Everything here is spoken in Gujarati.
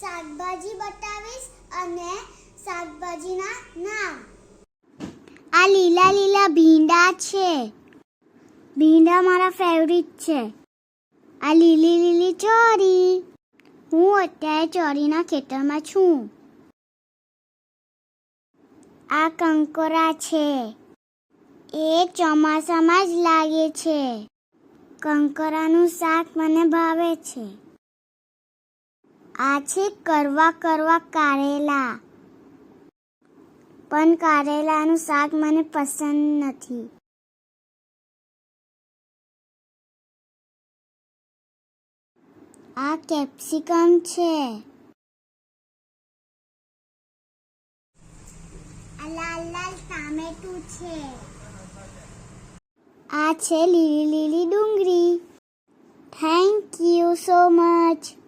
શાકભાજી બતાવીશ અને શાકભાજીના નામ. આ લીલા લીલા ભીંડા છે. ભીંડા મારા ફેવરિટ છે. આ લીલી લીલી ચોરી. હું અત્યારે ચોરીના ખેતરમાં છું. આ કંકોરા છે. એ ચોમાસામાં જ લાગે છે. કંકોરાનું શાક મને ભાવે છે. આ છે કરવા કરવા કારેલા. પણ કારેલાનું શાક મને પસંદ નથી. આ કેપ્સિકમ છે. આ લાલ લાલ ટામેટું છે. આ છે લીલી લીલી ડુંગળી. Thank you so much.